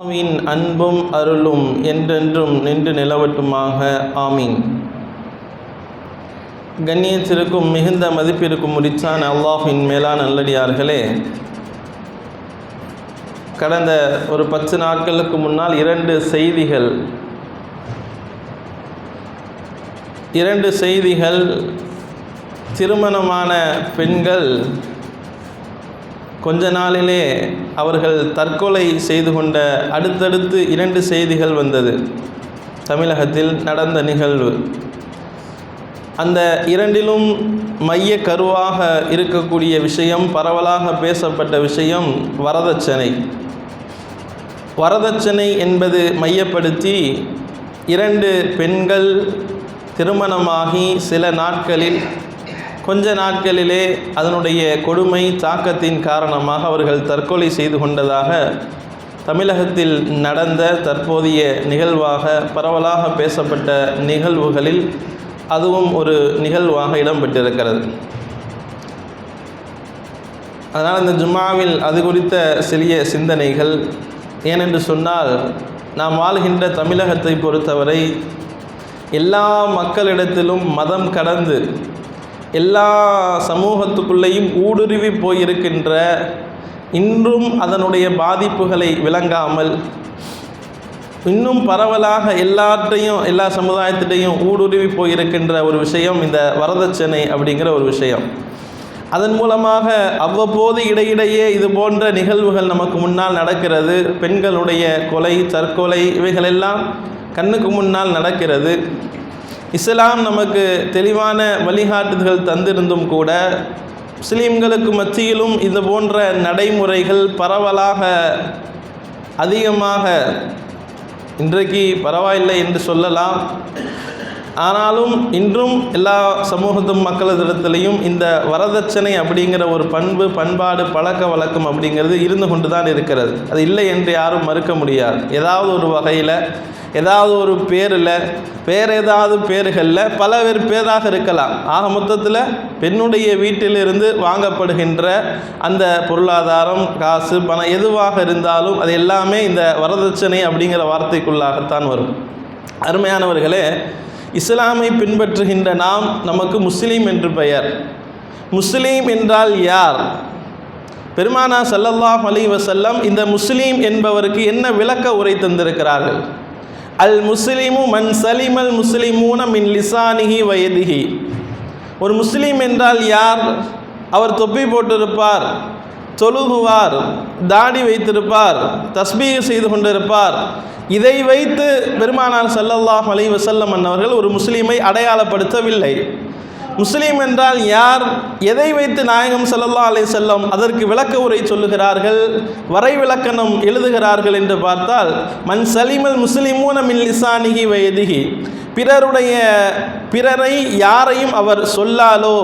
அல்லாஹ்வின் அன்பும் அருளும் என்றென்றும் நின்று நிலவட்டுமாக. ஆமீன். கண்ணியத்திற்கும் மிகுந்த மதிப்பிற்கும் உரித்தான அல்லாஹ்வின் மேலான நல்லடியார்களே, கடந்த ஒரு 10 நாட்களுக்கு முன்னால் இரண்டு செய்திகள் திருமணமான பெண்கள் கொஞ்ச நாளிலே அவர்கள் தற்கொலை செய்து கொண்ட அடுத்தடுத்து 2 செய்திகள் வந்தது. தமிழகத்தில் நடந்த நிகழ்வு. அந்த இரண்டிலும் மைய கருவாக இருக்கக்கூடிய விஷயம், பரவலாக பேசப்பட்ட விஷயம் வரதட்சணை என்பது மையப்படுத்தி 2 பெண்கள் திருமணமாகி கொஞ்ச நாட்களிலே அதனுடைய கொடுமை தாக்கத்தின் காரணமாக அவர்கள் தற்கொலை செய்து கொண்டதாக தமிழகத்தில் நடந்த தற்போதைய நிகழ்வாக பரவலாக பேசப்பட்ட நிகழ்வுகளில் அதுவும் ஒரு நிகழ்வாக இடம்பெற்றிருக்கிறது. அதனால் இந்த ஜும்மாவில் அது குறித்த சிறிய சிந்தனைகள். ஏனென்று சொன்னால், நாம் வாழ்கின்ற தமிழகத்தை பொறுத்தவரை எல்லா மக்களிடத்திலும் மதம் கடந்து எல்லா சமூகத்துக்குள்ளேயும் ஊடுருவி போயிருக்கின்ற, இன்றும் அதனுடைய பாதிப்புகளை விளங்காமல் இன்னும் பரவலாக எல்லா சமுதாயத்திலையும் ஊடுருவி போயிருக்கின்ற ஒரு விஷயம் இந்த வரதட்சணை அப்படிங்கிற ஒரு விஷயம். அதன் மூலமாக அவ்வப்போது இடையிடையே இது போன்ற நிகழ்வுகள் நமக்கு முன்னால் நடக்கிறது. பெண்களுடைய கொலை, தற்கொலை இவைகளெல்லாம் கண்ணுக்கு முன்னால் நடக்கிறது. இஸ்லாம் நமக்கு தெளிவான வழிகாட்டுதல்கள் தந்திருந்தும் கூட முஸ்லீம்களுக்கு மத்தியிலும் இது போன்ற நடைமுறைகள் பரவலாக அதிகமாக இன்றைக்கு பரவாயில்லை என்று சொல்லலாம். ஆனாலும் இன்றும் எல்லா சமூகத்து மக்களிடத்திலையும் இந்த வரதட்சணை அப்படிங்கிற ஒரு பண்பாடு, பழக்க வழக்கம் அப்படிங்கிறது இருந்து கொண்டு தான் இருக்கிறது. அது இல்லை என்று யாரும் மறுக்க முடியாது. ஏதாவது ஒரு வகையில், ஏதாவது ஒரு பேரில், ஏதாவது பேர்களில் பல பேராக இருக்கலாம். ஆக மொத்தத்தில் பெண்ணுடைய வீட்டிலிருந்து வாங்கப்படுகின்ற அந்த பொருளாதாரம், காசு, பணம் எதுவாக இருந்தாலும் அது எல்லாமே இந்த வரதட்சணை அப்படிங்கிற வார்த்தைக்குள்ளாகத்தான் வரும். அருமையானவர்களே, இஸ்லாமை பின்பற்றுகின்ற நமக்கு முஸ்லீம் என்று பெயர். முஸ்லீம் என்றால் யார்? பெருமானார் ஸல்லல்லாஹு அலைஹி வஸல்லம் இந்த முஸ்லீம் என்பவருக்கு என்ன விளக்க உரை தந்திருக்கிறார்கள்? அல் முஸ்லிமு மன் சலிமல் முஸ்லிமூன மின் லிசானிஹி வ யதிஹி. ஒரு முஸ்லீம் என்றால் யார்? அவர் தொப்பி போட்டிருப்பார், தொழுகுவார், தாடி வைத்திருப்பார், தஸ்பீஹ் செய்து கொண்டிருப்பார். இதை வைத்து பெருமானார் ஸல்லல்லாஹு அலைஹி வஸல்லம் அவர்கள் ஒரு முஸ்லீமை அடையாளப்படுத்தவில்லை. முஸ்லீம் என்றால் யார்? எதை வைத்து நாயகம் ஸல்லல்லாஹு அலைஹி வஸல்லம் அதற்கு விளக்க உரை சொல்லுகிறார்கள், வரை விளக்கணம் எழுதுகிறார்கள் என்று பார்த்தால், மன் சலிமல் முஸ்லிமூன மின் லிசானிஹி வ யதிஹி. பிறரை யாரையும் அவர் சொல்லாலோ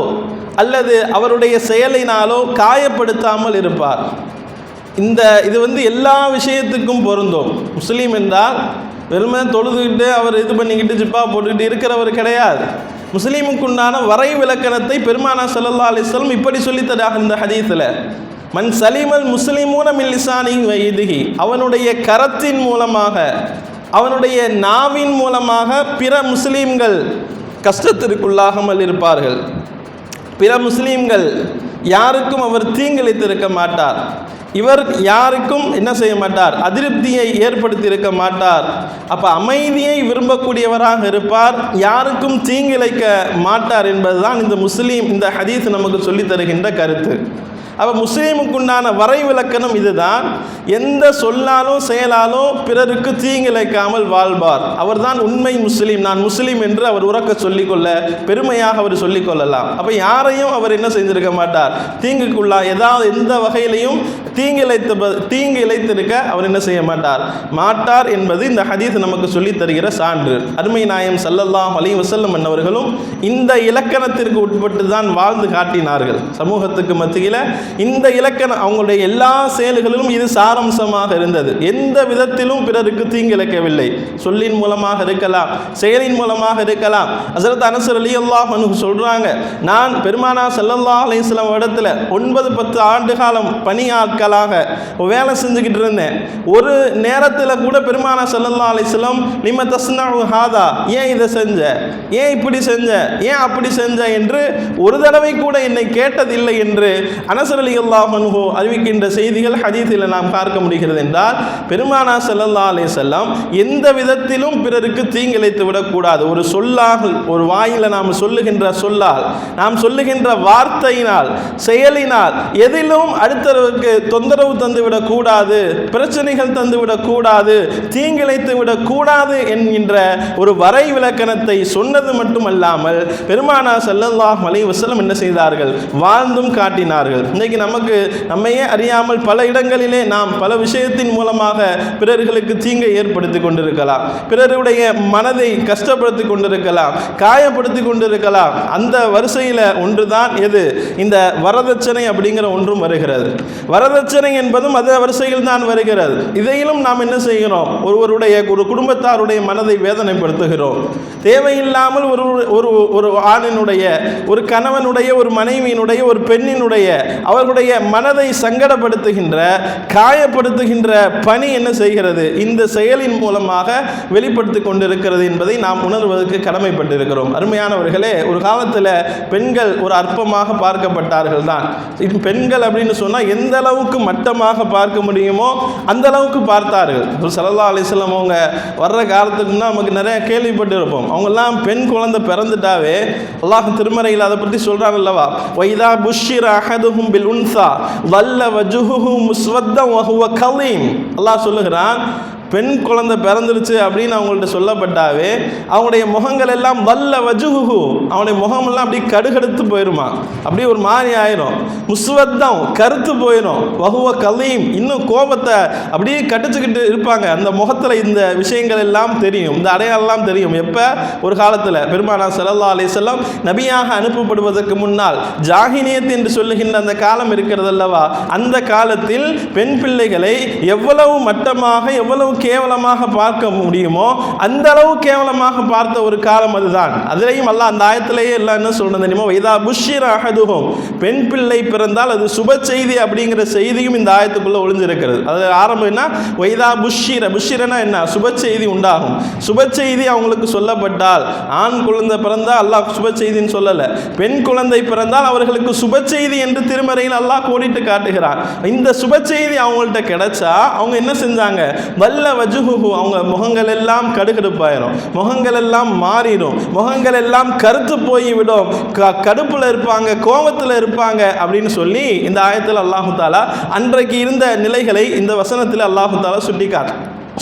அல்லது அவருடைய செயலினாலோ காயப்படுத்தாமல் இருப்பார். இது எல்லா விஷயத்துக்கும் பொருந்தும். முஸ்லீம் என்றால் வெறுமனே தொழுதுகிட்டு அவர் பண்ணிக்கிட்டு ஜிப்பா போட்டுக்கிட்டு இருக்கிறவர் கிடையாது. முஸ்லீமுக்குண்டான வரை விளக்கணத்தை பெருமானார் ஸல்லல்லாஹு அலைஹி வஸல்லம் இப்படி சொல்லித்தராக இந்த ஹதீஸில், மன் சலிமல் முஸ்லிமூன மின் லிசானிஹி வ யதிஹி. அவனுடைய கரத்தின் மூலமாக, அவனுடைய நாவின் மூலமாக பிற முஸ்லீம்கள் கஷ்டத்திற்குள்ளாகாமல் இருப்பார்கள். பிற முஸ்லீம்கள் யாருக்கும் அவர் தீங்கிழைத்திருக்க மாட்டார். இவர் யாருக்கும் என்ன செய்ய மாட்டார்? அதிருப்தியை ஏற்படுத்தி இருக்க மாட்டார். அப்போ அமைதியை விரும்பக்கூடியவராக இருப்பார், யாருக்கும் தீங்கிழைக்க மாட்டார் என்பதுதான் இந்த ஹதீஸ் நமக்கு சொல்லித் தருகின்ற கருத்து. அப்போ முஸ்லீமுக்குண்டான வரை விளக்கணம் இதுதான். எந்த சொல்லாலும் செயலாலும் பிறருக்கு தீங்கிழைக்காமல் வாழ்வார். அவர்தான் உண்மை முஸ்லீம். நான் முஸ்லீம் என்று அவர் உறக்க சொல்லிக்கொள்ள, பெருமையாக அவர் சொல்லிக்கொள்ளலாம். அப்போ யாரையும் அவர் என்ன செஞ்சிருக்க மாட்டார்? தீங்குக்குள்ளா எந்த வகையிலையும் தீங்கு இழைத்திருக்க அவர் என்ன செய்ய மாட்டார் என்பது இந்த ஹதீஸ் நமக்கு சொல்லித் தருகிற சான்று. அருமை நாயகம் ஸல்லல்லாஹு அலைஹி வஸல்லம் அவர்களும் இந்த இலக்கணத்திற்கு உட்பட்டு தான் வாழ்ந்து காட்டினார்கள். சமூகத்துக்கு மத்தியில் இந்த இலக்கணம், அவங்களுடைய எல்லா செயல்களிலும் இது சாரம்சமாக இருந்தது. எந்த விதத்திலும் பிறருக்கு தீங்கிழைக்கவில்லை. சொல்லின் மூலமாக இருக்கலாம், செயலின் மூலமாக இருக்கலாம். ஹஸரத் அனஸ் ரலியல்லாஹு அன்ஹு சொல்றாங்க, நான் பெருமானார் ஸல்லல்லாஹு அலைஹி வஸல்லம் இடத்துல 9-10 ஆண்டு காலம் பணியாற்க நாட்களாக வேலை செஞ்சுக்கிட்டு இருந்தேன், ஒரு நேரத்தில் கூட பெருமானா ஸல்லல்லாஹு அலைஹி வஸல்லம் லிம தஸ்னஉ ஹாதா, ஏன் இதை செஞ்ச, ஏன் இப்படி செஞ்ச, ஏன் அப்படி செஞ்ச என்று ஒரு தடவை கூட என்னை கேட்டதில்லை என்று அனஸ் ரலியல்லாஹு அன்ஹு அறிவிக்கின்ற செய்திகள் ஹதீஸில் நாம் பார்க்க முடிகிறது. என்றால் பெருமானா ஸல்லல்லாஹு அலைஹி வஸல்லம் எந்த விதத்திலும் பிறருக்கு தீங்கிழைத்து விடக்கூடாது. ஒரு சொல்லாக, ஒரு வாயில நாம் சொல்லுகின்ற சொல்லால், நாம் சொல்லுகின்ற வார்த்தையினால், செயலினால் எதிலும் அடுத்தவருக்கு தொந்தரவு தந்துவிடக் கூடாது, பிரச்சனைகள் தந்துவிடக் கூடாது, தீங்கிழைத்து விடக்கூடாது என்கின்ற ஒரு வரை விலக்கணத்தை சொன்னது மட்டுமல்லாமல் பெருமானா ஸல்லல்லாஹு அலைஹி வஸல்லம் என்ன செய்தார்கள், வாழ்ந்தும் காட்டினார்கள். இன்னைக்கு நமக்கு நம்மையே அறியாமல் பல இடங்களிலே நாம் பல விஷயத்தின் மூலமாக பிறர்களுக்கு தீங்கை ஏற்படுத்தி கொண்டிருக்கலாம், பிறருடைய மனதை கஷ்டப்படுத்தி கொண்டிருக்கலாம், காயப்படுத்தி கொண்டிருக்கலாம். அந்த வரிசையில் ஒன்றுதான் எது, இந்த வரதட்சணை அப்படிங்கிற ஒன்றும் வருகிறது. வரதட்சணை என்பதும் அதே வரிசையில் தான் வருகிறது. இதையிலும் நாம் என்ன செய்கிறோம், ஒருவருடைய ஒரு குடும்பத்தாருடைய மனதை வேதனைப்படுத்துகிறோம். தேவையில்லாமல் ஒரு ஆணினுடைய, ஒரு கணவனுடைய, ஒரு மனைவியினுடைய, ஒரு பெண்ணினுடைய அவர்களுடைய மனதை சங்கடப்படுத்துகின்ற, காயப்படுத்துகின்ற பணி என்ன செய்கிறது, இந்த செயலின் மூலமாக வெளிப்படுத்தி கொண்டிருக்கிறது என்பதை நாம் உணர்வதற்கு கடமைப்பட்டிருக்கிறோம். அருமையானவர்களே, ஒரு காலத்தில் பெண்கள் ஒரு அற்பமாக பார்க்கப்பட்டார்கள் தான். பெண்கள் அப்படின்னு சொன்னால் எந்த அளவுக்கு மட்டமாக பார்க்க முடியுமோ அந்த அளவுக்கு பார்த்தார்கள். ஸல்லல்லாஹு அலைஹி வஸல்லம் அவங்க வர்ற காலத்துக்கு தான் நமக்கு நிறைய கேள்விப்பட்டிருப்போம். அவங்கெல்லாம் பெண் குழந்தை பிறந்துட்டாவே அல்லாஹ் திருமறையில் அதை பற்றி சொல்கிறான் அல்லவா, வைதா புஷ்ஷிர அஹதுஹும் பில் உன்ஸா வல்ல வஜுஹுஹு முஸ்வத்தன் வஹுவ கலீம். அல்லாஹ் சொல்லுகிறான், பெண் குழந்தை பிறந்துருச்சு அப்படின்னு அவங்கள்ட்ட சொல்லப்பட்டாவே அவங்களுடைய முகங்கள் எல்லாம் வல்ல வஜுஹு, அவனுடைய முகமெல்லாம் அப்படி கடுகடுத்து போயிடுமா, அப்படியே ஒரு மாதிரி ஆயிரும். முஸ்வத்தம், கருத்து போயிடும். வஹுவ கலீம், இன்னும் கோபத்தை அப்படியே கட்டுச்சுக்கிட்டு இருப்பாங்க. அந்த முகத்தில் இந்த விஷயங்கள் எல்லாம் தெரியும், இந்த அடையாளம் தெரியும். எப்போ, ஒரு காலத்தில் பெருமானா ஸல்லல்லாஹு அலைஹி வஸல்லம் நபியாக அனுப்பப்படுவதற்கு முன்னால் ஜாஹிலியத் என்று சொல்லுகின்ற அந்த காலம் இருக்கிறது அல்லவா, அந்த காலத்தில் பெண் பிள்ளைகளை எவ்வளவு மட்டமாக, எவ்வளவு கேவலமாக பார்க்க முடியுமோ அந்த அளவு கேவலமாக பார்த்த ஒரு காலம் அதுதான். அதிலேயும் அல்லாஹ் அந்த ஆயத்திலேயே எல்லாம் என்ன சொல்றது தெரியுமா, வைதா புஷ்ஷிர அஹதுஹும், பெண் பிள்ளை பிறந்தால் அது சுப செய்தி அப்படிங்கிற செய்தியும் இந்த ஆயத்துக்குள்ள ஒளிஞ்சிருக்கிறது. அது ஆரம்பம் என்ன, வைதா புஷ்ஷிர, புஷ்ஷிரனா என்ன, சுப செய்தி உண்டாகும். சுப செய்தி அவங்களுக்கு சொல்லப்பட்டால், ஆண் குழந்தை பிறந்தால் அல்லாஹ் சுப செய்தின்னு சொல்லலை, பெண் குழந்தை பிறந்தால் அவர்களுக்கு சுப செய்தி என்று திருமறையில் அல்லாஹ் கோடிட்டு காட்டுகிறான். இந்த சுப செய்தி அவங்கள்ட்ட கிடைச்சா அவங்க என்ன செஞ்சாங்க, வல்ல வஜுஹு, அவங்க முகங்கள் எல்லாம் கடுகடுப்பாயிரும், முகங்கள் எல்லாம் மாறிடும், முகங்கள் எல்லாம் கருத்து போய்விடும், கடுப்புல இருப்பாங்க, கோபத்தில் இருப்பாங்க அப்படின்னு சொல்லி இந்த ஆயத்தில் அல்லாஹு தாலா அன்றைக்கு இருந்த நிலைகளை இந்த வசனத்தில் அல்லாஹு தாலா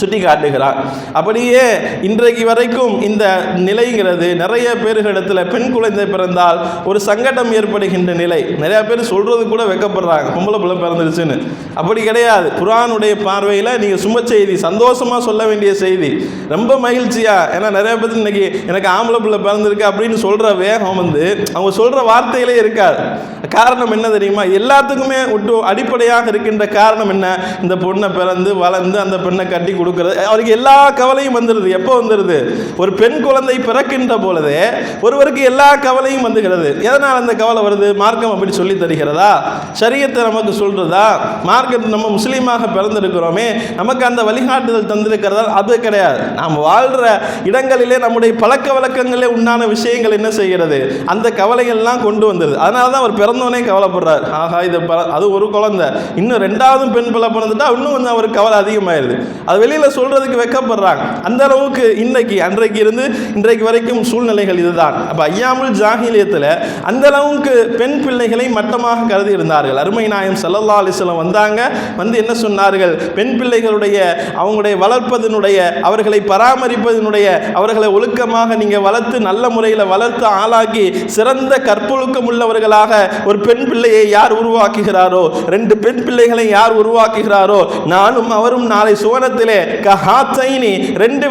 சுட்டி காட்டுகிறார். அப்படியே இன்றைக்கு வரைக்கும் இந்த நிலைங்கிறது நிறைய பேர்களிடத்தில் பெண் குழந்தை பிறந்தால் ஒரு சங்கடம் ஏற்படுகின்ற நிலை. நிறைய பேர் சொல்றது கூட வெக்கப்படுறாங்க, பொம்பளை பிள்ளை பிறந்துருச்சுன்னு. அப்படி கிடையாது. குர்ஆனுடைய பார்வையில் நீங்கள் சும செய்தி, சந்தோஷமாக சொல்ல வேண்டிய செய்தி, ரொம்ப மகிழ்ச்சியா. ஏன்னா நிறைய பேர் இன்னைக்கு எனக்கு ஆம்பளை பிள்ளை பிறந்திருக்கு அப்படின்னு சொல்ற வேகம் அவங்க சொல்ற வார்த்தையிலே இருக்காது. காரணம் என்ன தெரியுமா, எல்லாத்துக்குமே அடிப்படையாக இருக்கின்ற காரணம் என்ன, இந்த பொண்ணை பிறந்து வளர்ந்து அந்த பெண்ணை கட்டி கொடுக்கிறது, அவருக்கு எல்லா கவலையும் வந்துடுது. எப்போ வந்துடுது, ஒரு பெண் குழந்தை பிறக்கின்ற பொழுதே ஒருவருக்கு எல்லா கவலையும் வந்துகிறது. எதனால் அந்த கவலை வருது, மார்க்கம் அப்படி சொல்லி தருகிறதா, ஷரியத்தை நமக்கு சொல்றதா, மார்க்கம் நம்ம முஸ்லீமாக பிறந்திருக்கிறோமே நமக்கு அந்த வழிகாட்டுதல் தந்திருக்கிறதா, அது கிடையாது. நாம் வாழ்கிற இடங்களிலே நம்முடைய பழக்க வழக்கங்களே உண்டான விஷயங்கள் என்ன செய்கிறது, அந்த கவலைகள்லாம் கொண்டு வந்தது. அதனால தான் அவர் பிறந்தோடனே கவலைப்படுறார். ஆகா இது அது ஒரு குழந்தை, இன்னும் ரெண்டாவது பெண் பிள்ளை பிறந்துட்டா இன்னும் கொஞ்சம் அவருக்கு கவலை அதிகமாயிருது. அது வெளியில் சொல்றதுக்கு வெக்கப்படுறாங்க. அந்த அளவுக்கு அன்றைக்கு இருந்து இன்றைக்கு வரைக்கும் சூழ்நிலைகள் இதுதான். அப்போ ஐயாமுல் ஜாஹிலியத்தில் அந்த அளவுக்கு பெண் பிள்ளைகளை மட்டமாக கருதி இருந்தார்கள். அருமை நாயகம் ஸல்லல்லாஹு அலைஹி வஸல்லம் வந்தாங்க, என்ன சொன்னார்கள், பெண் பிள்ளைகளுடைய அவங்களுடைய வளர்ப்பதனுடைய, அவர்களை பராமரிப்பதனுடைய, அவர்களை ஒழுக்கமாக நீங்கள் வளர்த்து நல்ல முறையில் வளர்த்து ஆளாக்கி சிறந்த கற்பொழுக்கம் உள்ளவர்களாக ஒரு பெண் பிள்ளையை யார் உருவாக்குகிறாரோ, 2 பெண் பிள்ளைகளை யார் உருவாக்குகிறாரோ, நானும் அவரும் நாளை சுவனத்திலே கஹாத்தைனி 2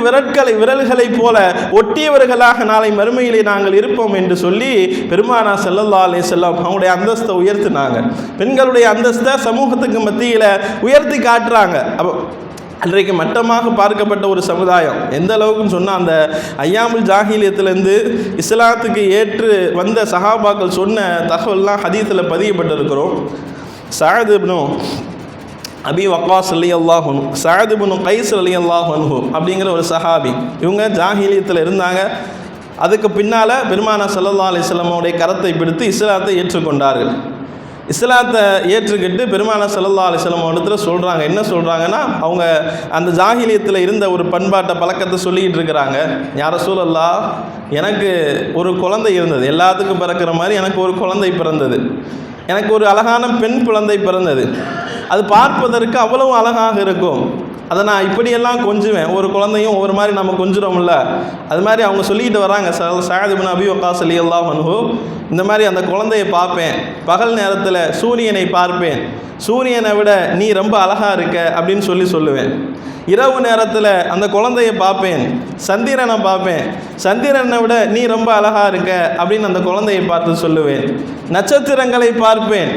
விரல்களை போல ஒட்டியவர்களாக நாளை மறுமையிலே நாங்கள் இருப்போம் என்று சொல்லி பெருமானா ஸல்லல்லாஹு அலைஹி வஸல்லம் அவங்களுடைய அந்தஸ்தை உயர்த்தினாங்க. பெண்களுடைய அந்தஸ்தை சமூகத்துக்கு மத்தியில் உயர்த்தி காட்டுறாங்க. அப்போ அன்றைக்கு மட்டமாக பார்க்கப்பட்ட ஒரு சமுதாயம் எந்த அளவுக்குன்னு சொன்னால், அந்த ஐயாமுல் ஜாஹிலியத்திலேருந்து இஸ்லாத்துக்கு ஏற்று வந்த சஹாபாக்கள் சொன்ன தகவல்லாம் ஹதீஸில் பதியப்பட்டிருக்கிறோம். சஅத் இப்னு அபி வக்காஸ் ரலியல்லாஹு அன்ஹு, சஅத் இப்னு கைஸ் ரலியல்லாஹு அன்ஹு அப்படிங்கிற ஒரு சஹாபி. இவங்க ஜாஹிலியத்தில் இருந்தாங்க. அதுக்கு பின்னால் பெருமானார் ஸல்லல்லாஹு அலைஹி வஸல்லமுடைய கரத்தை பிடித்து இஸ்லாத்தை ஏற்றுக்கொண்டார்கள். இஸ்லாத்தை ஏற்றுக்கிட்டு பெருமானார் ஸல்லல்லாஹு அலைஹி வஸல்லம் இடத்துல சொல்கிறாங்க. என்ன சொல்கிறாங்கன்னா, அவங்க அந்த ஜாஹிலியத்தில் இருந்த ஒரு பண்பாட்டை பழக்கத்தை சொல்லிக்கிட்டு இருக்கிறாங்க. யா ரசூலல்லாஹ், எனக்கு ஒரு குழந்தை இருந்தது, எல்லாத்துக்கும் பிறக்கிற மாதிரி எனக்கு ஒரு குழந்தை பிறந்தது. எனக்கு ஒரு அழகான பெண் குழந்தை பிறந்தது. அது பார்ப்பதற்கு அவ்வளவு அழகாக இருக்கும். அதை நான் இப்படியெல்லாம் கொஞ்சுவேன். ஒரு குழந்தையும் ஒவ்வொரு மாதிரி நம்ம கொஞ்சுறோம்ல, அது மாதிரி அவங்க சொல்லிக்கிட்டு வராங்க. சஅத் இப்னு அபி வக்காஸ் ரலியல்லாஹு அன்ஹு, இந்த மாதிரி அந்த குழந்தையை பார்ப்பேன், பகல் நேரத்தில் சூரியனை பார்ப்பேன், சூரியனை விட நீ ரொம்ப அழகாக இருக்க அப்படின்னு சொல்லுவேன். இரவு நேரத்தில் அந்த குழந்தையை பார்ப்பேன், சந்திரனை பார்ப்பேன், சந்திரனை விட நீ ரொம்ப அழகாக இருக்க அப்படின்னு அந்த குழந்தையை பார்த்து சொல்லுவேன். நட்சத்திரங்களை பார்ப்பேன்,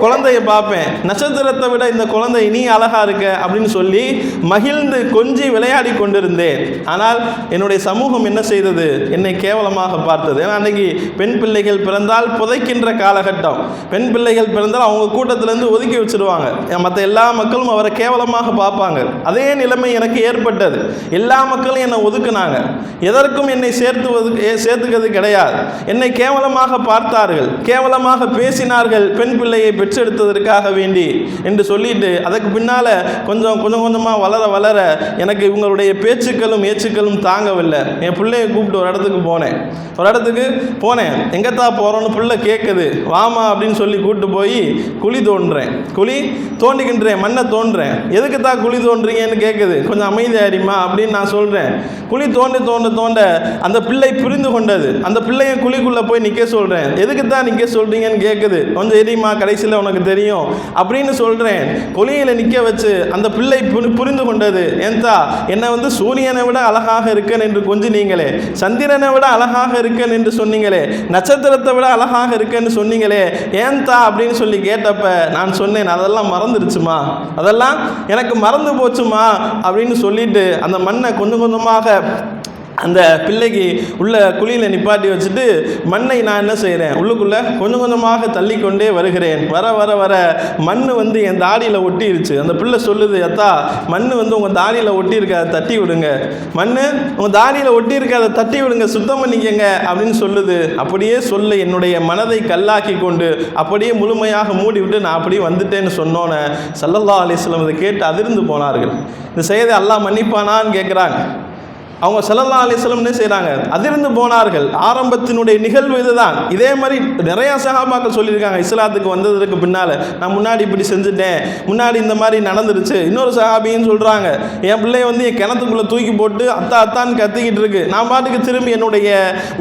குழந்தையை பார்ப்பேன், நட்சத்திரத்தை விட இந்த குழந்தை நீ அழகாக இருக்க அப்படின்னு சொல்லி மகிழ்ந்து கொஞ்சி விளையாடி கொண்டிருந்தேன். ஆனால் என்னுடைய சமூகம் என்ன செய்தது? என்னை கேவலமாக பார்த்தது. ஏன்னா அன்றைக்கி பெண் பிள்ளைகள் பிறந்தால் புதைக்கின்ற காலகட்டம். பெண் பிள்ளைகள் பிறந்தால் அவங்க கூட்டத்திலேருந்து ஒதுக்கி வச்சுருவாங்க. மற்ற எல்லா மக்களும் அவரை கேவலமாக பார்ப்பாங்க. அதே நிலைமை எனக்கு ஏற்பட்டது. எல்லா மக்களும் என்னை ஒதுக்குனாங்க. எதற்கும் என்னை சேர்த்துக்கிறது கிடையாது. என்னை கேவலமாக பார்த்தார்கள், கேவலமாக பேசினார்கள், பெண் பிள்ளையை பெற்றெடுத்ததற்காக வேண்டி என்று சொல்லிட்டு அதுக்கு பின்னால் கொஞ்சமாக வளர வளர எனக்கு இவங்களுடைய பேச்சுக்களும் ஏச்சுக்களும் தாங்கவில்லை. என் பிள்ளையை கூப்பிட்டு ஒரு இடத்துக்கு போனேன். எங்கத்தான் போகிறோன்னு பிள்ளை கேட்குது. வாமா அப்படின்னு சொல்லி கூப்பிட்டு போய் குழி தோண்டிக்கின்றேன், மண்ணை தோண்டுறேன். எதுக்கு தான் குழி தோன்றீங்கன்னு கேட்குது. கொஞ்சம் அமைதியாரிமா அப்படின்னு நான் சொல்கிறேன். குழி தோண்ட அந்த பிள்ளை புரிந்து கொண்டது. அந்த பிள்ளையை குழிக்குள்ளே போய் நிற்க சொல்கிறேன். எதுக்கு தான் நிற்க சொல்கிறீங்கன்னு கேட்குது. கொஞ்சம் எரியுமா, கடைசியில் உனக்கு தெரியும் அப்படின்னு சொல்கிறேன். குழியில் நிற்க வச்சு அந்த பிள்ளை புரிந்து கொண்டது. ஏன்தா என்னை சூரியனை விட அழகாக இருக்கேன் என்று கொஞ்சம் நீங்களே, சந்திரனை விட அழகாக இருக்கேன் என்று சொன்னீங்களே, நட்சத்திரத்தை விட அழகாக இருக்கேன்னு சொன்னீங்களே, ஏன்தா அப்படின்னு சொல்லி கேட்டப்ப நான் சொன்னேன், அதெல்லாம் மறந்துடுச்சுமா, அதெல்லாம் எனக்கு மறந்து போச்சுமா அப்படின்னு சொல்லிட்டு அந்த மண்ணை கொஞ்சமாக அந்த பிள்ளைக்கு உள்ள குழியில் நிப்பாட்டி வச்சுட்டு மண்ணை நான் என்ன செய்கிறேன், உள்ளுக்குள்ளே கொஞ்சமாக தள்ளி கொண்டே வருகிறேன். வர வர வர மண் என் தாடியில் ஒட்டிருச்சு. அந்த பிள்ளை சொல்லுது, அத்தா மண் உங்கள் தாடியில் ஒட்டியிருக்க, அதை தட்டி விடுங்க, மண் உங்கள் தாடியில் ஒட்டியிருக்க, அதை தட்டி விடுங்க, சுத்தம் பண்ணிக்கங்க அப்படின்னு சொல்லுது. அப்படியே சொல்ல என்னுடைய மனதை கல்லாக்கி கொண்டு அப்படியே முழுமையாக மூடிவிட்டு நான் அப்படியே வந்துட்டேன்னு சொன்னோன்னே ஸல்லல்லாஹு அலைஹி வஸல்லம் இதை கேட்டு அதிர்ந்து போனார்கள். இந்த செய்தி அல்லாஹ் மன்னிப்பானான்னு கேட்குறாங்க. அவங்க ஸல்லல்லாஹு அலைஹி வஸல்லம் என்ன செய்கிறாங்க, அதிர்ந்து போனார்கள். ஆரம்பத்தினுடைய நிகழ்வு இதுதான். இதே மாதிரி நிறையா சஹாபாக்கள் சொல்லியிருக்காங்க. இஸ்லாத்துக்கு வந்ததற்கு பின்னால் நான் முன்னாடி இப்படி செஞ்சுட்டேன், முன்னாடி இந்த மாதிரி நடந்துருச்சு. இன்னொரு சஹாபின்னு சொல்கிறாங்க, என் பிள்ளைய என் கிணத்துக்குள்ளே தூக்கி போட்டு அத்தான்னு கத்திக்கிட்டு இருக்கு. நான் பாட்டுக்கு திரும்பி என்னுடைய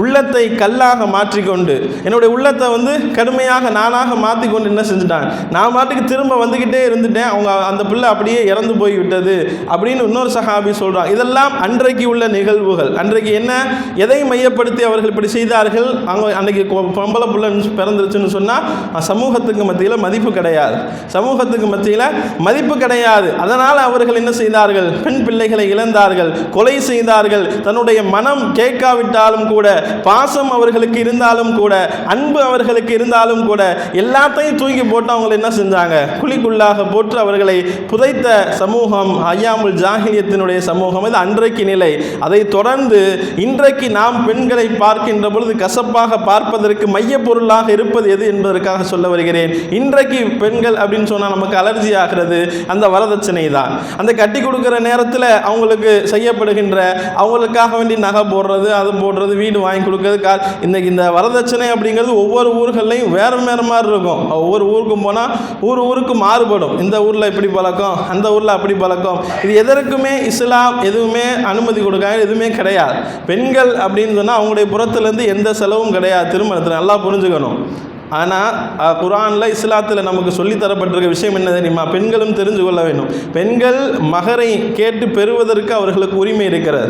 உள்ளத்தை கல்லாக மாற்றிக்கொண்டு என்னுடைய உள்ளத்தை கடுமையாக நானாக மாற்றிக்கொண்டு என்ன செஞ்சுட்டாங்க, நான் பாட்டுக்கு திரும்ப வந்துக்கிட்டே இருந்துட்டேன். அவங்க அந்த பிள்ளை அப்படியே இறந்து போய் விட்டது அப்படின்னு இன்னொரு சஹாபி சொல்கிறாங்க. இதெல்லாம் அன்றைக்கு உள்ள நிகழ்வுகள். அன்றைக்கு என்ன, எதை மையப்படுத்தி அவர்கள் இப்படி செய்தார்கள்? அவங்க அன்றைக்கு பொம்பளை புள்ள பிறந்துருச்சுன்னு சொன்னால் சமூகத்துக்கு மத்தியில் மதிப்பு கிடையாது, சமூகத்துக்கு மத்தியில் மதிப்பு கிடையாது. அதனால் அவர்கள் என்ன செய்தார்கள், பெண் பிள்ளைகளை இழந்தார்கள், கொலை செய்தார்கள். தன்னுடைய மனம் கேட்காவிட்டாலும் கூட, பாசம் அவர்களுக்கு இருந்தாலும் கூட, அன்பு அவர்களுக்கு இருந்தாலும் கூட, எல்லாத்தையும் தூக்கி போட்டு அவங்களை என்ன செஞ்சாங்க, குழிக்குள்ளாக போட்டு அவர்களை புதைத்த சமூகம் ஐயாமுல் ஜாஹிலியத்தினுடைய சமூகம். இது அன்றைக்கு நிலை. அதை தொடர்ந்து இன்றைக்கு நாம் பெண்களை பார்க்கின்ற பொழுது கசப்பாக பார்ப்பதற்கு மைய பொருளாக இருப்பது எது என்பதற்காக சொல்ல வருகிறேன். இன்றைக்கு பெண்கள் அப்படின்னு சொன்னால் நமக்கு அலர்ஜி ஆகிறது அந்த வரதட்சணை தான். அந்த கட்டி கொடுக்குற நேரத்தில் அவங்களுக்கு செய்யப்படுகின்ற, அவங்களுக்காக வேண்டி நகை போடுறது, அது போடுறது, வீடு வாங்கி கொடுக்கறது. இன்னைக்கு இந்த வரதட்சணை அப்படிங்கிறது ஒவ்வொரு ஊர்கள்லையும் வேறு மாதிரி இருக்கும். ஒவ்வொரு ஊருக்கும் போனால் ஊருக்கு மாறுபடும். இந்த ஊரில் இப்படி பழக்கம், அந்த ஊரில் அப்படி பழக்கம். இது எதற்குமே இஸ்லாம் எதுவுமே அனுமதி கொடுக்க எதுவுமே கிடையாது. பெண்கள் அப்படின்னு சொன்னால் அவங்களுடைய புறத்துலேருந்து எந்த செலவும் கிடையாது திருமணத்தில், நல்லா புரிஞ்சுக்கணும். ஆனால் குர்ஆனில் இஸ்லாத்தில் நமக்கு சொல்லித்தரப்பட்டிருக்க விஷயம் என்ன தெரியுமா, பெண்களும் தெரிஞ்சு கொள்ள வேண்டும். பெண்கள் மகரை கேட்டு பெறுவதற்கு அவர்களுக்கு உரிமை இருக்கிறது.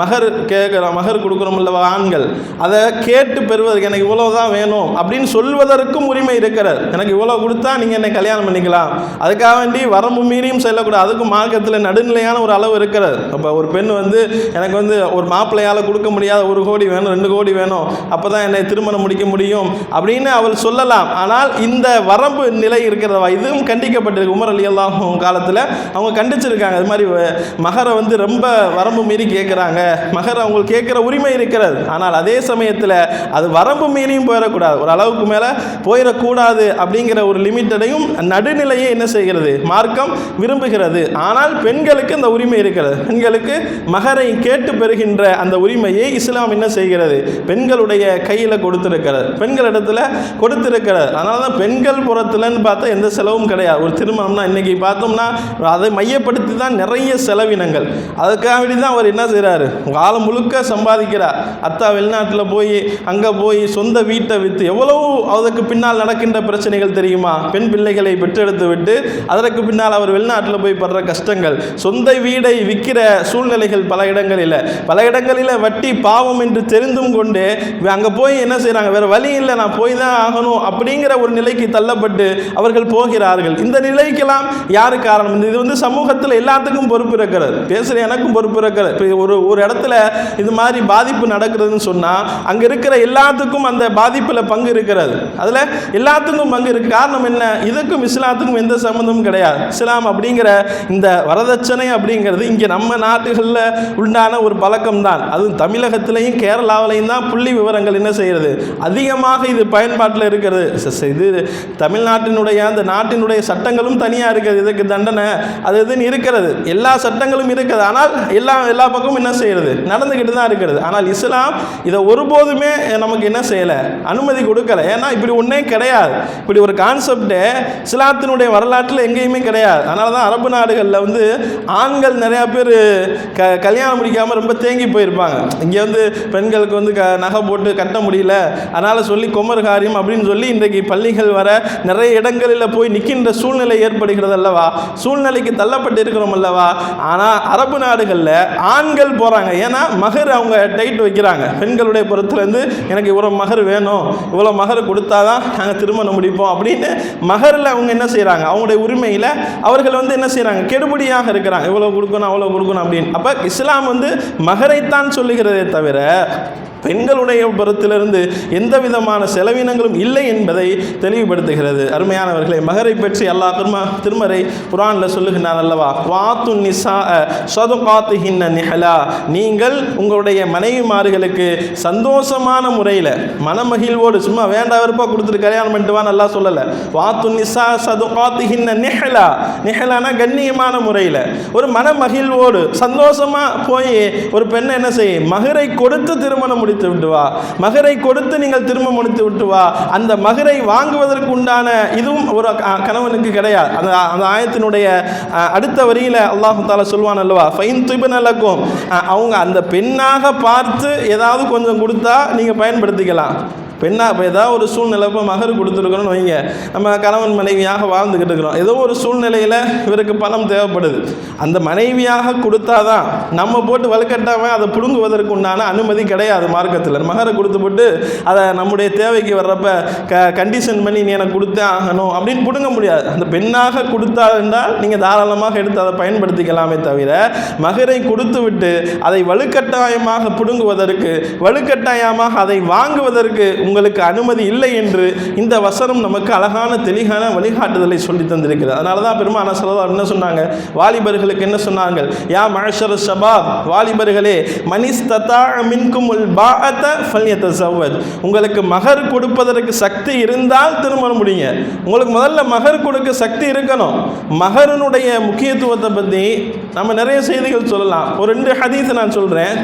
மகர் கொடுக்குறோம்ல ஆண்கள், அதை கேட்டு பெறுவதற்கு எனக்கு இவ்வளோ தான் வேணும் அப்படின்னு சொல்வதற்கும் உரிமை இருக்கிறது. எனக்கு இவ்வளோ கொடுத்தா நீங்கள் என்னை கல்யாணம் பண்ணிக்கலாம், அதுக்காக வேண்டி வரம்பு மீறியும் செல்லக்கூடாது. அதுக்கும் மார்க்கத்தில் நடுநிலையான ஒரு அளவு இருக்கிறது. அப்போ ஒரு பெண் எனக்கு ஒரு மாப்பிள்ளையால் கொடுக்க முடியாத 1 கோடி வேணும், 2 கோடி வேணும், அப்போ தான் என்னை திருமணம் முடிக்க முடியும் அப்படின்னு அவள் சொல்லலாம். ஆனால் இந்த வரம்பு நிலை இருக்கிறதா, இதுவும் கண்டிக்கப்பட்டிருக்கு. உமர் ரலியல்லாஹு அன்ஹு காலத்தில் அவங்க கண்டிச்சிருக்காங்க. அது மாதிரி மகரை வந்து ரொம்ப வரம்பு மீறி கேட்குறாங்க, மகர் அவங்களுக்கு கேட்குற உரிமை இருக்கிறது. ஆனால் அதே சமயத்தில் அது வரம்பு மீறியும் போயிடக்கூடாது, ஒரு அளவுக்கு மேலே போயிடக்கூடாது அப்படிங்கிற ஒரு லிமிட்டடையும் நடுநிலையை என்ன செய்கிறது, மார்க்கம் விரும்புகிறது. ஆனால் பெண்களுக்கு அந்த உரிமை இருக்கிறது. பெண்களுக்கு மகரை கேட்டு பெறுகின்ற அந்த உரிமையை இஸ்லாம் என்ன செய்கிறது, பெண்களுடைய கையில் கொடுத்திருக்கிறது, பெண்களிடத்தில் கொடுத்திருக்கிறது. அதனால தான் பெண்கள் புறத்துலன்னு பார்த்தா எந்த செலவும் கிடையாது. ஒரு திருமணம்னா இன்னைக்கு பார்த்தோம்னா அதை மையப்படுத்தி தான் நிறைய செலவினங்கள். அதுக்காக வேண்டி தான் அவர் என்ன செய்கிறாரு, காலம் முழுக்க சம்பாதிக்கிறார். அத்தா வெளிநாட்டில் போய் அங்கே போய் சொந்த வீட்டை விற்று எவ்வளவு அதற்கு பின்னால் நடக்கின்ற பிரச்சனைகள் தெரியுமா. பெண் பிள்ளைகளை பெற்றெடுத்து விட்டு அதற்கு பின்னால் அவர் வெளிநாட்டில் போய் படுற கஷ்டங்கள், சொந்த வீடை விற்கிற சூழ்நிலைகள் பல இடங்களில் வட்டி பாவம் என்று தெரிந்தும் கொண்டு அங்கே போய் என்ன செய்கிறாங்க, வேறு வழி இல்லை, நான் போய் தான் ஆகணும் அப்படிங்கிற ஒரு நிலைக்கு தள்ளப்பட்டு அவர்கள் போகிறார்கள். இந்த நிலைக்கெல்லாம் யாரு காரணம்? இது வந்து சமூகத்தில் எல்லாத்துக்கும் பொறுப்பு இருக்கிறது, பேசுகிற எனக்கும் பொறுப்பு இருக்கிறது. இப்போ ஒரு இடத்துல இது மாதிரி பாதிப்பு நடக்கிறதுன்னு சொன்னால் அங்கே இருக்கிற எல்லாத்துக்கும் அந்த பாதிப்பில் பங்கு இருக்கிறது, அதில் எல்லாத்துக்கும் பங்கு இருக்கு. காரணம் என்ன? இதுக்கும் இஸ்லாத்துக்கும் எந்த சம்மந்தமும் கிடையாது. இஸ்லாம் அப்படிங்கிற இந்த வரதட்சணை அப்படிங்கிறது இங்கே நம்ம நாட்டுகளில் உண்டான ஒரு பழக்கம் தான். அதுவும் தமிழகத்திலையும் கேரளாவிலையும் தான் புள்ளி விவரங்கள் என்ன செய்கிறது, அதிகமாக இது பயன்பாட்டில் இருக்கிறது. இது தமிழ்நாட்டினுடைய அந்த நாட்டினுடைய சட்டங்களும் தனியாக இருக்கிறது, இதுக்கு தண்டனை அது இதுன்னு இருக்கிறது, எல்லா சட்டங்களும் இருக்குது. ஆனால் எல்லா பக்கமும் என்ன செய்கிறது, நடந்துக்கிட்டு தான் இருக்கிறது. ஆனால் இஸ்லாம் இதை ஒருபோதுமே நமக்கு என்ன செய்யலை, அனுமதி கொடுக்கல. ஏன்னா இப்படி ஒன்றே கிடையாது, இப்படி ஒரு கான்செப்டே இஸ்லாத்தினுடைய வரலாற்றில் எங்கேயுமே கிடையாது. அதனால தான் அரபு நாடுகளில் வந்து ஆண்கள் நிறையா பேர் கல்யாணம் முடிக்காமல் ரொம்ப தேங்கி போயிருப்பாங்க. இங்கே வந்து பெண்களுக்கு வந்து நகை போட்டு கட்ட முடியல, அதனால் சொல்லி கொமர் காரியம் அப்படின்னு சொல்லி இன்றைக்கு பள்ளிகள் வர நிறைய இடங்களில் போய் நிற்கின்ற சூழ்நிலை ஏற்படுகிறது அல்லவா, சூழ்நிலைக்கு தள்ளப்பட்டு இருக்கிறோம் அல்லவா. ஆனால் அரபு நாடுகளில் ஆண்கள் போகிறாங்க, ஏன்னா மகர் அவங்க டைட் வைக்கிறாங்க. பெண்களுடைய புறத்துலேருந்து எனக்கு இவ்வளோ மகர் வேணும், இவ்வளோ மகர் கொடுத்தாதான் நாங்கள் திருமணம் முடிப்போம் அப்படின்னு மகரில் அவங்க என்ன செய்கிறாங்க, அவங்களுடைய உரிமையில் அவர்கள் வந்து என்ன செய்கிறாங்க, கெடுபடியாக இருக்கிறாங்க, இவ்வளோ கொடுக்கணும் அவ்வளோ கொடுக்கணும் அப்படின்னு. அப்போ இஸ்லாம் வந்து மகரைத்தான் சொல்லுகிறதே தவிர பெண்களுடைய புறத்திலிருந்து எந்த விதமான செலவினங்களும் இல்லை என்பதை தெளிவுபடுத்துகிறது. அருமையானவர்களே, மகரை பற்றி அல்லாஹ் திருமறை குர்ஆனில் சொல்லுகிறான் அல்லவா, வாத்து நிசா ஸதுகாத்திஹின்ன நிஹலா, நீங்கள் உங்களுடைய மனைவிமார்களுக்கு சந்தோஷமான முறையில் மனமகிழ்வோடு, சும்மா வேண்டா வெறுப்பாக கொடுத்துட்டு கல்யாணம் பண்ணிட்டு வா நல்லா சொல்லலை. வாத்து நிசா ஸதுகாத்திஹின்ன நிஹலா, நிஹலானா கண்ணியமான முறையில் ஒரு மனமகிழ்வோடு சந்தோஷமாக போய் ஒரு பெண்ணை என்ன செய்யும், மகரை கொடுத்து திருமணம் முடித்து விட்டு வா, மகரை கொடுத்து நீங்கள் திருமணம் முடித்து விட்டு வா. அந்த மகரை வாங்குவதற்கு உண்டான இதுவும் ஒரு கணவனுக்கு கிடையாது. அந்த ஆயத்தினுடைய அடுத்த வரியில் அல்லாஹ் தஆலா சொல்வான் அல்லவா, ஃபைன் துபின லக்கும், அவங்க அந்த பெண்ணாக பார்த்து ஏதாவது கொஞ்சம் கொடுத்தா நீங்கள் பயன்படுத்திக்கலாம். பெண்ணாக இப்போ ஏதாவது ஒரு சூழ்நிலை, இப்போ மகர் கொடுத்துருக்குறோன்னு வைங்க, நம்ம கணவன் மனைவியாக வாழ்ந்துக்கிட்டு இருக்கிறோம், ஏதோ ஒரு சூழ்நிலையில் இவருக்கு பணம் தேவைப்படுது, அந்த மனைவியாக கொடுத்தாதான், நம்ம போட்டு வலுக்கட்டாமல் அதை பிடுங்குவதற்கு உண்டான அனுமதி கிடையாது மார்க்கத்தில். மகரை கொடுத்துப்பட்டு அதை நம்முடைய தேவைக்கு வர்றப்ப கண்டிஷன் பண்ணி நீ எனக்கு கொடுத்தே ஆகணும் அப்படின்னு பிடுங்க முடியாது. அந்த பெண்ணாக கொடுத்தா என்றால் நீங்கள் தாராளமாக எடுத்து அதை பயன்படுத்திக்கலாமே தவிர, மகரை கொடுத்து விட்டு அதை வலுக்கட்டாயமாக பிடுங்குவதற்கு, வலுக்கட்டாயமாக அதை வாங்குவதற்கு உங்களுக்கு அனுமதி இல்லை என்று இந்த வசனம் நமக்கு அழகான தெளிவான வழிகாட்டுதலை சொல்லி தந்திருக்கிறது. அதனால தான் பெருமானார் ஸல்லல்லாஹு அலைஹி வஸல்லம் என்ன சொன்னாங்க, வாலிபர்களுக்கு என்ன சொன்னார்கள், யா மஅஷர ஷபாப், வாலிபர்களே, மனிஸ்ததா மின்குமுல் பாஅத ஃபல்யதஸவ்வஜ், உங்களுக்கு மகர் கொடுப்பதற்கு சக்தி இருந்தால் திருமணம் முடிங்க. உங்களுக்கு முதல்ல மகர் கொடுக்க சக்தி இருக்கணும். மகரினுடைய முக்கியத்துவத்தை பற்றி நம்ம நிறைய செய்திகள் சொல்லலாம். ஒரு 2 ஹதீஸ் நான் சொல்கிறேன்.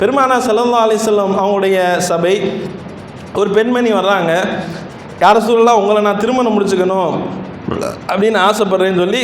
பெருமானார் ஸல்லல்லாஹு அலைஹி வஸல்லம் அவங்களுடைய சபை, ஒரு பெண்மணி வர்றாங்க, யார ரசூலுல்லாஹ் உங்களை நான் திருமணம் முடிச்சுக்கணும் அப்படின்னு ஆசைப்பட்றேன்னு சொல்லி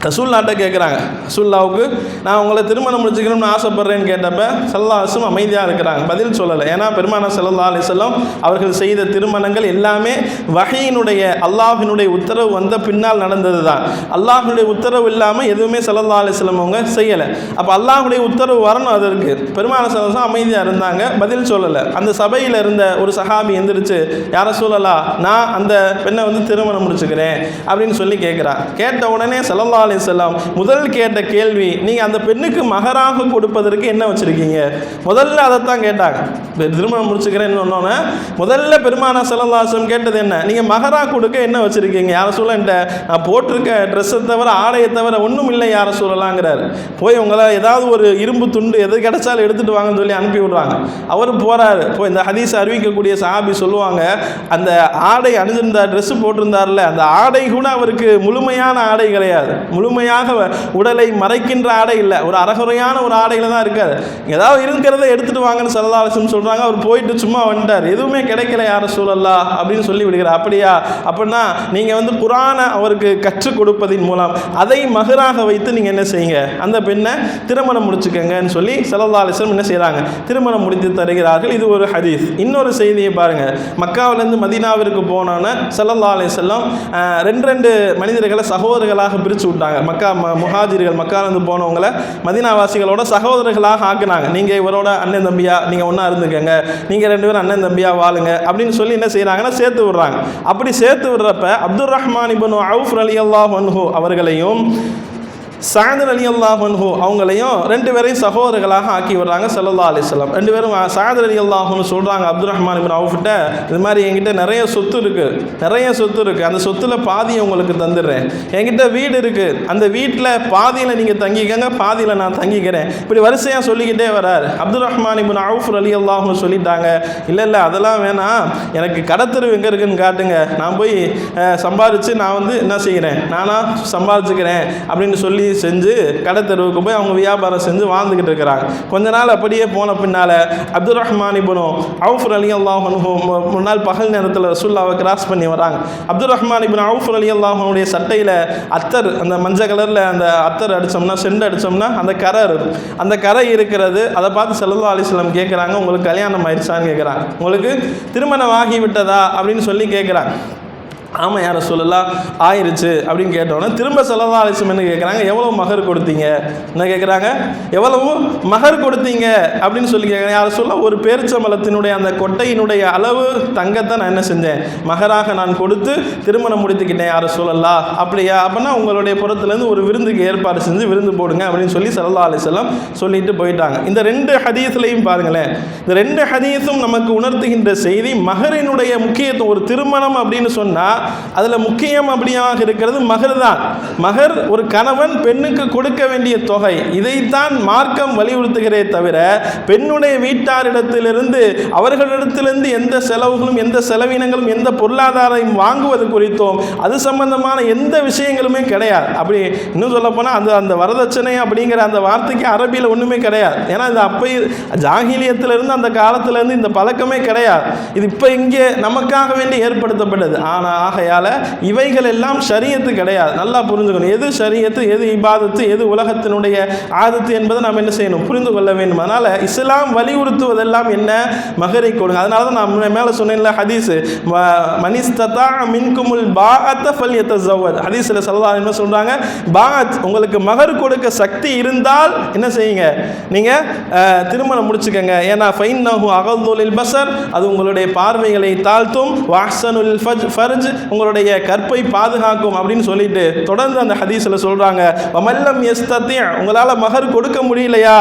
ரசூலுல்லாஹ்ட்ட கேட்குறாங்க. ரசூலுல்லாஹ்வுக்கு நான் உங்களை திருமணம் முடிச்சுக்கணும்னு ஆசைப்பட்றேன்னு கேட்டப்ப ஸல்லல்லாஹு அலைஹி வஸல்லம் அமைதியாக இருக்கிறாங்க, பதில் சொல்லலை. ஏன்னா பெருமானார் ஸல்லல்லாஹு அலைஹி வஸல்லம் அவர்கள் செய்த திருமணங்கள் எல்லாமே வஹீயினுடைய அல்லாஹ்வினுடைய உத்தரவு வந்த பின்னால் நடந்தது தான். அல்லாஹ்வுடைய உத்தரவு இல்லாமல் எதுவுமே ஸல்லல்லாஹு அலைஹி வஸல்லம் அவங்க செய்யலை. அப்போ அல்லாஹ்வுடைய உத்தரவு வரணும், அதற்கு பெருமானார் ஸல்லல்லாஹு அலைஹி வஸல்லம் அமைதியாக இருந்தாங்க, பதில் சொல்லலை. அந்த சபையில் இருந்த ஒரு சஹாபி எந்திரிச்சு, யார ரசூலல்லாஹ் நான் அந்த பெண்ணை வந்து திருமணம் முடிச்சுக்கிறேன் அப்படின்னு சொல்லி கேட்குறான். கேட்ட உடனே ஸல்லல்லாஹு அலைஹி அலைஹிஸ்ஸலாம் முதல் கேட்ட கேள்வி, நீங்கள் அந்த பெண்ணுக்கு மகராக கொடுப்பதற்கு என்ன வச்சுருக்கீங்க? முதல்ல அதைத்தான் கேட்டாங்க. திருமணம் முடிச்சுக்கிறேன்னு சொன்னோன்னே முதல்ல பெருமானார் ஸல்லல்லாஹு அலைஹி வஸல்லம் கேட்டது என்ன? நீங்கள் மகரா கொடுக்க என்ன வச்சுருக்கீங்க? யார சூழல் நான் போட்டிருக்க ட்ரெஸ்ஸை தவிர ஆடையை தவிர ஒன்றும் இல்லை யார சூழலாங்கிறார். போய் உங்களை ஏதாவது ஒரு இரும்பு துண்டு எது கிடைச்சாலும் எடுத்துகிட்டு வாங்கன்னு சொல்லி அனுப்பி விட்றாங்க. அவர் போகிறாரு. போய் இந்த ஹதீஸ் அறிவிக்கக்கூடிய சஹாபி சொல்லுவாங்க, அந்த ஆடை அணிஞ்சிருந்தார், ட்ரெஸ்ஸு போட்டிருந்தார்ல, அந்த ஆடை கூட அவருக்கு முழுமையான ஆடை கிடையாது, முழுமையாக உடலை மறைக்கின்ற ஆடை இல்லை, ஒரு அறகுறையான ஒரு ஆடையில் தான் இருக்காது. ஏதாவது இருக்கிறத எடுத்துகிட்டு வாங்கன்னு ஸல்லல்லாஹு அலைஹி வஸல்லம் சொல்கிறாங்க. அவர் போயிட்டு சும்மா வந்துட்டார். எதுவுமே கிடைக்கல யார சூழல்லா அப்படின்னு சொல்லி விடுகிறார். அப்படியா? அப்படின்னா நீங்கள் குர்ஆனை அவருக்கு கற்றுக் கொடுப்பதின் மூலம் அதை மகராக வைத்து நீங்கள் என்ன செய்யுங்க, அந்த பெண்ணை திருமணம் முடிச்சுக்கங்கன்னு சொல்லி ஸல்லல்லாஹு அலைஹி வஸல்லம் என்ன செய்கிறாங்க, திருமணம் முடித்து தருகிறார்கள். இது ஒரு ஹதீஸ். இன்னொரு செய்தியை பாருங்கள். மக்காவிலேருந்து மதீனாவிற்கு போனோன்னே ஸல்லல்லாஹு அலைஹி வஸல்லம் ரெண்டு மனிதர்களை சகோதரர்களாக பிரித்து விட்டாங்க. முஹாஜிர்கள் மக்காவிலேருந்து போனவங்களை மதீனாவாசிகளோட சகோதரர்களாக ஆக்குனாங்க. நீங்கள் இவரோட அண்ணன் தம்பியா, நீங்கள் ஒன்றா இருந்துக்கங்க, நீங்கள் 2 பேரும் அண்ணன் தம்பியா வாழுங்க அப்படின்னு சொல்லி என்ன செய்கிறாங்கன்னா சேர்த்து விடுறாங்க. அப்படி சேர்த்து விடுறப்ப அப்துர் ரஹ்மான் இப்னு அவுஃப் ரலியல்லாஹு அன்ஹு அவர்களையும் சாத் ரலியல்லாஹு அன்ஹு அவங்களையும் 2 பேரையும் சகோதரர்களாக ஆக்கி விடுறாங்க ஸல்லல்லாஹு அலைஹி வஸல்லம். 2 பேரும் சாத் ரலியல்லாஹு அன்ஹு சொல்கிறாங்க அப்துர் ரஹ்மான் இப்னு அவுஃப்கிட்ட, இது மாதிரி என்கிட்ட நிறைய சொத்து இருக்குது, அந்த சொத்துல பாதியை உங்களுக்கு தந்துடுறேன். என்கிட்ட வீடு இருக்குது, அந்த வீட்டில் பாதியில் நீங்கள் தங்கிக்கங்க, பாதியில் நான் தங்கிக்கிறேன். இப்படி வரிசையாக சொல்லிக்கிட்டே வரார். அப்துர் ரஹ்மான் இப்னு அவுஃப் ரலியல்லாஹு அன்ஹு சொல்லிட்டாங்க, இல்லை அதெல்லாம் வேணாம், எனக்கு கடத்தெரு எங்கே இருக்குன்னு காட்டுங்க, நான் போய் சம்பாதிச்சு நான் என்ன செய்கிறேன், நானாக சம்பாதிச்சுக்கிறேன் அப்படின்னு சொல்லி செஞ்சு கடத்தெருவுக்கு போய் அவங்க வியாபாரம் செஞ்சு வாழ்ந்துக்கிட்டு இருக்கிறாங்க. கொஞ்ச நாள் அப்படியே போன பின்னால் அப்துர் ரஹ்மான் இப்னு அவுஃப் ரலியல்லாஹு அன்ஹு முன்னாள் பகல் நேரத்தில் ரசூலுல்லாஹ்வை கிராஸ் பண்ணி வராங்க. அப்துர் ரஹ்மான் இப்னு அவுஃப் ரலியல்லாஹு அன்ஹுடைய சட்டையில் அத்தர், அந்த மஞ்சள் கலரில் அந்த அத்தர் அடித்தோம்னா, செண்டு அடித்தோம்னா அந்த கரை இருக்கும், அந்த கரை இருக்கிறது. அதை பார்த்து ஸல்லல்லாஹு அலைஹி வஸல்லம் கேட்குறாங்க, உங்களுக்கு கல்யாணம் ஆயிடுச்சான்னு கேட்குறாங்க, உங்களுக்கு திருமணம் ஆகி விட்டதா அப்படின்னு சொல்லி கேட்குறாங்க. ஆமாம் யார சொல்லலாம் ஆயிடுச்சு அப்படின்னு கேட்டோன்னே திரும்ப ஸல்லல்லாஹு அலைஹி வஸல்லம் என்ன கேட்குறாங்க, எவ்வளோ மகர் கொடுத்தீங்க, என்ன கேட்குறாங்க, எவ்வளவு மகர் கொடுத்தீங்க அப்படின்னு சொல்லி கேட்குறாங்க. யார சொல்ல, ஒரு பேரிச்சம்பழத்தினுடைய அந்த கொட்டையினுடைய அளவு தங்கத்தை நான் என்ன செஞ்சேன், மகராக நான் கொடுத்து திருமணம் முடித்துக்கிட்டேன் யார சொல்லலாம். அப்படியா? அப்படின்னா உங்களுடைய புறத்துலேருந்து ஒரு விருந்துக்கு ஏற்பாடு செஞ்சு விருந்து போடுங்க அப்படின்னு சொல்லி ஸல்லல்லாஹு அலைஹி வஸல்லம் சொல்லிட்டு போயிட்டாங்க. இந்த 2 ஹதீஸ்லையும் பாருங்களேன், இந்த 2 ஹதீஸும் நமக்கு உணர்த்துகின்ற செய்தி மகரினுடைய முக்கியத்துவம். ஒரு திருமணம் அப்படின்னு சொன்னால் அதில் முக்கியம் அப்படியாக இருக்கிறது மகர் தான். மகர் ஒரு கணவன் பெண்ணுக்கு கொடுக்க வேண்டிய தொகை. இதைத்தான் மார்க்கம் வலியுறுத்துகிறே தவிர பெண்ணுடைய வீட்டாரிடத்திலிருந்து அவர்களிடத்திலிருந்து எந்த செலவுகளும் எந்த செலவினங்களும் எந்த பொருளாதாரம் வாங்குவது குறித்தோம் அது சம்பந்தமான எந்த விஷயங்களுமே கிடையாது. அப்படி இன்னும் சொல்ல போனால் அந்த வரதட்சணை அப்படிங்கிற அந்த வார்த்தைக்கு அரபியில் ஒன்றுமே கிடையாது. ஏன்னா இது அப்போ ஜாகிலியத்திலிருந்து அந்த காலத்திலேருந்து இந்த பழக்கமே கிடையாது. இது இப்போ இங்கே நமக்காக வேண்டி ஏற்படுத்தப்பட்டது. ஆனால் ஆகையால் இவைகள் எல்லாம் ஷரியத்து கிடையாது. நல்லா புரிஞ்சுக்கணும், எது ஷரியத்து, எது இபாதத்து, எது உலகத்தினுடைய ஆதத்து என்பதை நாம் என்ன செய்யணும், புரிந்து கொள்ள வேண்டும். அதனால் இஸ்லாம் வலியுறுத்துவதெல்லாம் என்ன, மகரை கொடுங்க. அதனால தான் நான் மேலே சொன்னேன்ல ஹதீஸ், மனிஸ்ததா மின்குமுல் பாஅத்த ஃபல்யதஸவ்வஜ். ஹதீஸில் ஸல்லல்லாஹு அலைஹி வஸல்லம் சொல்கிறாங்க, பாஅத் உங்களுக்கு மகர் கொடுக்க சக்தி இருந்தால் என்ன செய்யுங்க, நீங்கள் திருமணம் முடிச்சுக்கங்க. ஏன்னா ஃபைன்னஹு அகது லில் பஸர், அது உங்களுடைய பார்வைகளை தாழ்த்தும், வஹ்ஸனுல் ஃபர்ஜ் உங்களுடைய கற்பை பாதுகாக்கும் அப்படின்னு சொல்லிட்டு தொடர்ந்து அந்த ஹதீஸில் சொல்கிறாங்க, வமல்லம் யஸ்ததி, உங்களால் மகர் கொடுக்க முடியலையா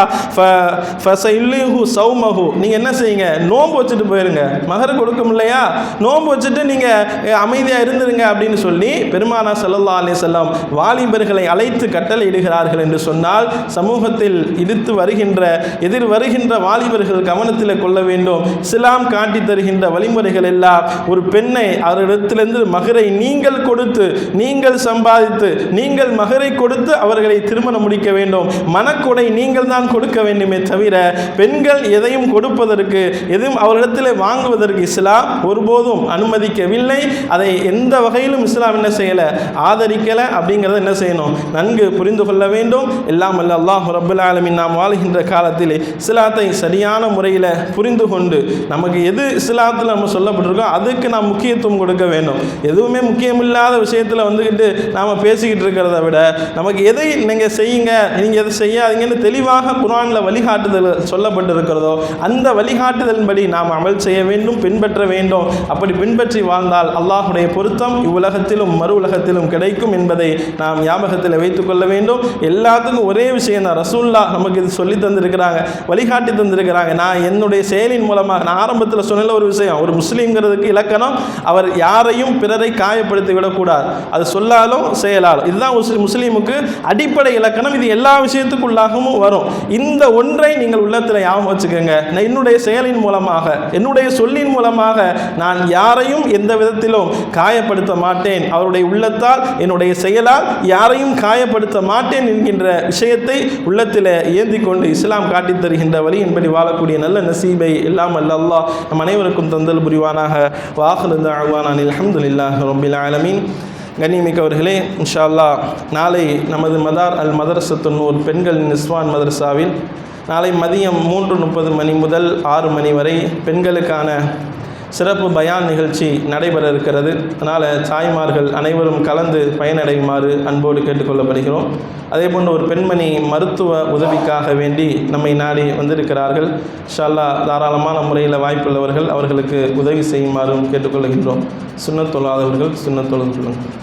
ஃபஸைல்லிஹு ஸௌமஹு, நீங்கள் என்ன செய்யுங்க, நோன்பு வச்சுட்டு போயிருங்க. மகர் கொடுக்க முடியலையா நோன்பு வச்சுட்டு நீங்கள் அமைதியாக இருந்துருங்க அப்படின்னு சொல்லி பெருமானார் ஸல்லல்லாஹு அலைஹி வஸல்லம் வாலிபர்களை அழைத்து கட்டளை இடுகிறார்கள் என்று சொன்னால் சமூகத்தில் எதிர் வருகின்ற வாலிபர்கள் கவனத்தில் கொள்ள வேண்டும். இஸ்லாம் காட்டி தருகின்ற வழிமுறைகள் எல்லாம் ஒரு பெண்ணை அவரிடத்திலிருந்து மகரை நீங்கள் கொடுத்து, நீங்கள் சம்பாதித்து, நீங்கள் மகரை கொடுத்து அவர்களை திருமணம் முடிக்க வேண்டும். மனக்கொடை நீங்கள் தான் கொடுக்க வேண்டுமே தவிர பெண்கள் எதையும் கொடுப்பதற்கு, எதுவும் அவரிடத்தில் வாங்குவதற்கு இஸ்லாம் ஒருபோதும் அனுமதிக்கவில்லை. அதை எந்த வகையிலும் இஸ்லாம் என்ன செய்யலை, ஆதரிக்கலை. அப்படிங்கிறத என்ன செய்யணும், நன்கு புரிந்து கொள்ள வேண்டும். எல்லாம் அல்ல அல்லாஹ் ரப்பல் ஆலமீன் நாம் வாழ்கின்ற காலத்தில் இஸ்லாத்தை சரியான முறையில் புரிந்து கொண்டு நமக்கு எது இஸ்லாத்தில் நம்ம சொல்லப்பட்டிருக்கோ அதுக்கு நாம் முக்கியத்துவம் கொடுக்க வேண்டும். எதுவுமே முக்கியமில்லாத விஷயத்தில் வந்துக்கிட்டு நாம் பேசிக்கிட்டு இருக்கிறத விட நமக்கு எதை நீங்கள் செய்யுங்க, நீங்கள் எதை செய்யாதீங்கன்னு தெளிவாக குர்ஆனில் வழிகாட்டுதல் சொல்லப்பட்டிருக்கிறதோ அந்த வழிகாட்டுதலின்படி நாம் அமல் செய்ய வேண்டும், பின்பற்ற வேண்டும். அப்படி பின்பற்றி வாழ்ந்தால் அல்லாஹுடைய பொருத்தம் இவ்வுலகத்திலும் மறு உலகத்திலும் கிடைக்கும் என்பதை நாம் ஞாபகத்தில் வைத்துக்கொள்ள வேண்டும். எல்லாத்துக்கும் ஒரே விஷயம் தான், ரசூலுல்லாஹ் நமக்கு இது சொல்லி தந்திருக்கிறாங்க, வழிகாட்டி தந்திருக்கிறாங்க. நான் என்னுடைய செயலின் மூலமாக, நான் ஆரம்பத்தில் சொன்ன ஒரு விஷயம், ஒரு முஸ்லீம்ங்கிறதுக்கு இலக்கணம் அவர் யாரையும் பிறரை காயப்படுத்தி விடக்கூடாது, அது சொல்லாலும் செயலாலும். இதுதான் முஸ்லீமுக்கு அடிப்படை இலக்கணம். இது எல்லா விஷயத்துக்குள்ளாகவும் வரும். இந்த ஒன்றை நீங்கள் உள்ளத்தில் ஞாபகம் வச்சுக்கோங்க. என்னுடைய செயலின் மூலமாக, என்னுடைய சொல்லின் மூலமாக நான் யாரையும் எந்த விதத்திலும் காயப்படுத்த மாட்டேன், அவருடைய உள்ளத்தால் என்னுடைய செயலால் யாரையும் காயப்படுத்த மாட்டேன் என்கின்ற விஷயத்தை உள்ளத்தில் ஏந்தி கொண்டு இஸ்லாம் காட்டித் தருகின்ற வழியின்படி வாழக்கூடிய நல்ல நசீபை எல்லாம் அல்லாஹ் நம் அனைவருக்கும் தந்தல் புரிவானாக. வாஹிரு தஅவானா அல்ஹம்துலில்லாஹி ரப்பில் ஆலமீன். கண்ணியமிக்கவர்களே, இன்ஷா அல்லாஹ் நாளை நமது மதார் அல் மதரசத்துன் நூர் பெண்கள் நிஸ்வான் மதரசாவில் நாளை மதியம் 3:30 மணி முதல் 6 மணி வரை பெண்களுக்கான சிறப்பு பயான் நிகழ்ச்சி நடைபெற இருக்கிறது. அதனால் தாய்மார்கள் அனைவரும் கலந்து பயனடையுமாறு அன்போடு கேட்டுக்கொள்ளப்படுகிறோம். அதே போன்று ஒரு பெண்மணி மருத்துவ உதவிக்காக வேண்டி நம்மை நாடி வந்திருக்கிறார்கள். இன்ஷா அல்லாஹ் தாராளமான முறையில் வாய்ப்புள்ளவர்கள் அவர்களுக்கு உதவி செய்யுமாறும் கேட்டுக்கொள்கின்றோம். சுன்னத் தொழாதவர்கள் சுன்னத் தொழுது கொள்ளுங்கள்.